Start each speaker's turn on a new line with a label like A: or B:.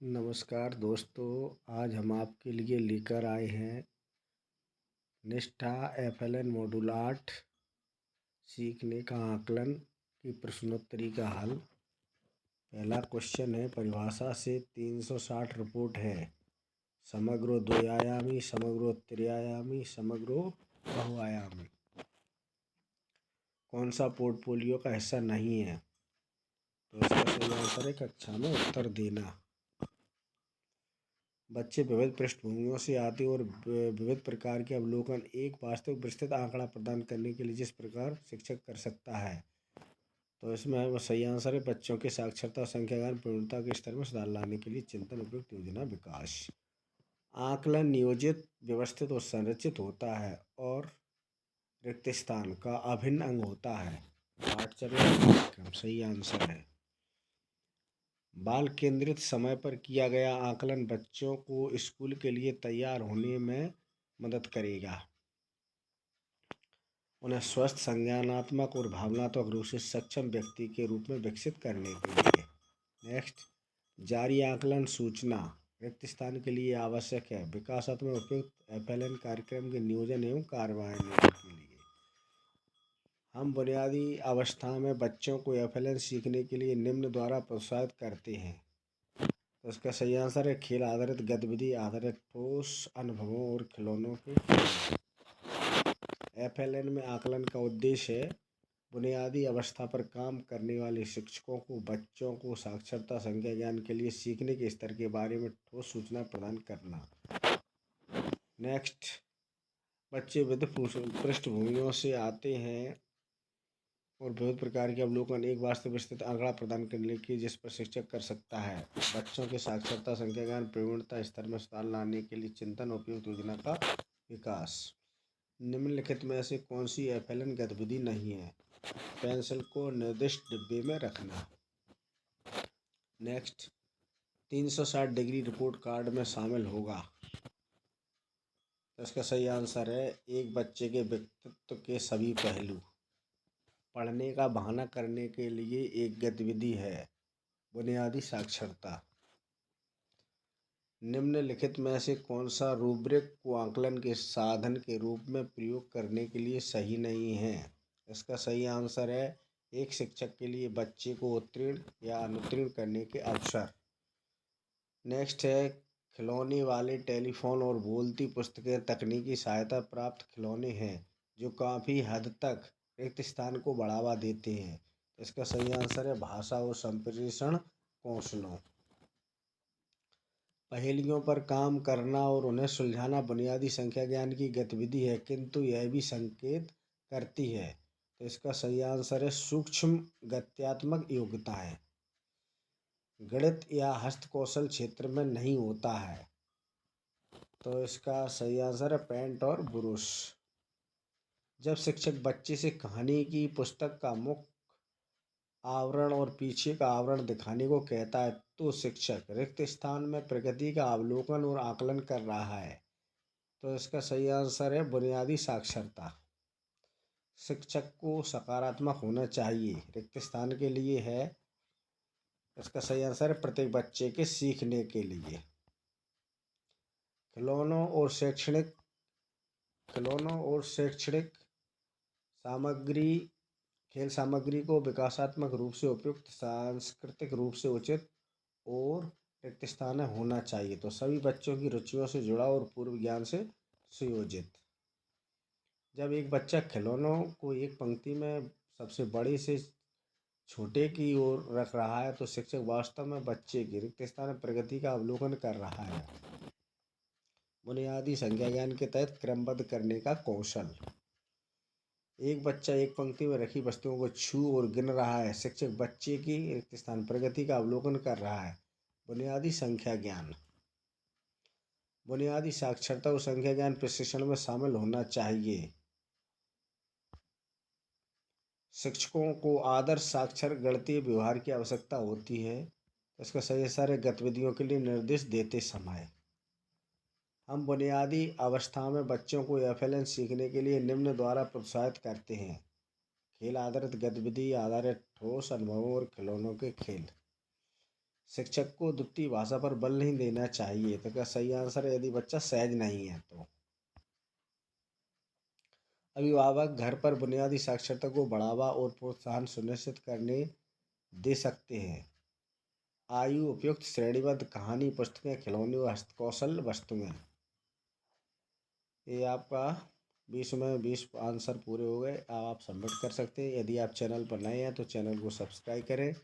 A: नमस्कार दोस्तों, आज हम आपके लिए लेकर आए हैं निष्ठा FLN मॉड्यूल 8 सीखने का आकलन की प्रश्नोत्तरी का हल। पहला क्वेश्चन है, परिभाषा से 360 रिपोर्ट है। समग्र द्विआयामी, समग्र त्रिआयामी, समग्र बहुआयामी। कौन सा पोर्टफोलियो का हिस्सा नहीं है? तो इसका सही आंसर है कक्षा में उत्तर देना। बच्चे विविध पृष्ठभूमियों से आते और विविध प्रकार के अवलोकन एक वास्तविक विस्तृत आंकड़ा प्रदान करने के लिए जिस प्रकार शिक्षक कर सकता है। तो इसमें वो सही आंसर है बच्चों के साक्षरता और संख्या ज्ञान प्रवीणता के स्तर में सुधार लाने के लिए चिंतन उपयुक्त योजना विकास। आकलन नियोजित, व्यवस्थित और संरचित होता है और रिक्त स्थान का अभिन्न अंग होता है। पाठचर्या कार्यक्रम सही आंसर है। बाल केंद्रित समय पर किया गया आकलन बच्चों को स्कूल के लिए तैयार होने में मदद करेगा। उन्हें स्वस्थ, संज्ञानात्मक और भावनात्मक रूप से सक्षम व्यक्ति के रूप में विकसित करने के लिए। नेक्स्ट, जारी आकलन सूचना रिक्त स्थान के लिए आवश्यक है। विकासात्मक उपयुक्त FLN कार्यक्रम के नियोजन एवं कार्यान्वयन के लिए हम बुनियादी अवस्था में बच्चों को FLN सीखने के लिए निम्न द्वारा प्रोत्साहित करते हैं। तो इसका सही आंसर है खेल आधारित गतिविधि आधारित ठोस अनुभवों और खिलौनों के खेल। FLN में आकलन का उद्देश्य है बुनियादी अवस्था पर काम करने वाले शिक्षकों को बच्चों को साक्षरता, संख्या ज्ञान के लिए सीखने के स्तर के बारे में ठोस सूचना प्रदान करना। नेक्स्ट, बच्चे विविध पृष्ठभूमियों से आते हैं और विविध प्रकार के अवलोकन एक वास्तविक स्थित आंकड़ा प्रदान करने की जिस पर शिक्षक कर सकता है। बच्चों के साक्षरता, संख्या ज्ञान प्रवीणता स्तर में सुधार लाने के लिए चिंतन उपयुक्त योजना का विकास। निम्नलिखित में से कौन सी FLN गतिविधि नहीं है? पेंसिल को निर्दिष्ट डिब्बे में रखना। नेक्स्ट, 360 डिग्री रिपोर्ट कार्ड में शामिल होगा। तो इसका सही आंसर है एक बच्चे के व्यक्तित्व के सभी पहलू। पढ़ने का बहाना करने के लिए एक गतिविधि है बुनियादी साक्षरता। निम्नलिखित में से कौन सा रूब्रिक को आकलन के साधन के रूप में प्रयोग करने के लिए सही नहीं है? इसका सही आंसर है एक शिक्षक के लिए बच्चे को उत्तीर्ण या अनुत्तीर्ण करने के अवसर। नेक्स्ट है, खिलौने वाले टेलीफोन और बोलती पुस्तकें तकनीकी सहायता प्राप्त खिलौने हैं जो काफ़ी हद तक रिक्त स्थान को बढ़ावा देते हैं। इसका सही आंसर है भाषा और संप्रेषण कौशलों। पहेलियों पर काम करना और उन्हें सुलझाना बुनियादी संख्या ज्ञान की गतिविधि है, किंतु यह भी संकेत करती है। तो इसका सही आंसर है सूक्ष्म गत्यात्मक योग्यताएं। गणित या हस्तकौशल क्षेत्र में नहीं होता है। तो इसका सही आंसर है पेंट और ब्रश। जब शिक्षक बच्चे से कहानी की पुस्तक का मुख्य आवरण और पीछे का आवरण दिखाने को कहता है तो शिक्षक रिक्त स्थान में प्रगति का अवलोकन और आकलन कर रहा है। तो इसका सही आंसर है बुनियादी साक्षरता। शिक्षक को सकारात्मक होना चाहिए रिक्त स्थान के लिए है। इसका सही आंसर है प्रत्येक बच्चे के सीखने के लिए। खिलौनों और शैक्षणिक सामग्री खेल सामग्री को विकासात्मक रूप से उपयुक्त, सांस्कृतिक रूप से उचित और रिक्त स्थान होना चाहिए। तो सभी बच्चों की रुचियों से जुड़ा और पूर्व ज्ञान से सुयोजित। जब एक बच्चा खिलौनों को एक पंक्ति में सबसे बड़े से छोटे की ओर रख रहा है तो शिक्षक वास्तव में बच्चे की रिक्त स्थान प्रगति का अवलोकन कर रहा है। बुनियादी संख्या ज्ञान के तहत क्रमबद्ध करने का कौशल। एक बच्चा एक पंक्ति में रखी वस्तुओं को छू और गिन रहा है। शिक्षक बच्चे की रिक्त स्थान प्रगति का अवलोकन कर रहा है। बुनियादी संख्या ज्ञान। बुनियादी साक्षरता और संख्या ज्ञान प्रशिक्षण में शामिल होना चाहिए। शिक्षकों को आदर्श साक्षर गणितीय व्यवहार की आवश्यकता होती है। इसका सही सारे गतिविधियों के लिए निर्देश देते समय हम बुनियादी अवस्था में बच्चों को FLN सीखने के लिए निम्न द्वारा प्रोत्साहित करते हैं। खेल आधारित गतिविधि आधारित ठोस अनुभवों और खिलौनों के खेल। शिक्षक को द्वितीय भाषा पर बल नहीं देना चाहिए। तो क्या सही आंसर है यदि बच्चा सहज नहीं है तो। अभिभावक घर पर बुनियादी साक्षरता को बढ़ावा और प्रोत्साहन सुनिश्चित करने दे सकते हैं। आयु उपयुक्त श्रेणीबद्ध कहानी, पुस्तकें, खिलौने और हस्तकौशल वस्तुएं। ये आपका 20 में 20 आंसर पूरे हो गए। अब आप सबमिट कर सकते हैं। यदि आप चैनल पर नए हैं तो चैनल को सब्सक्राइब करें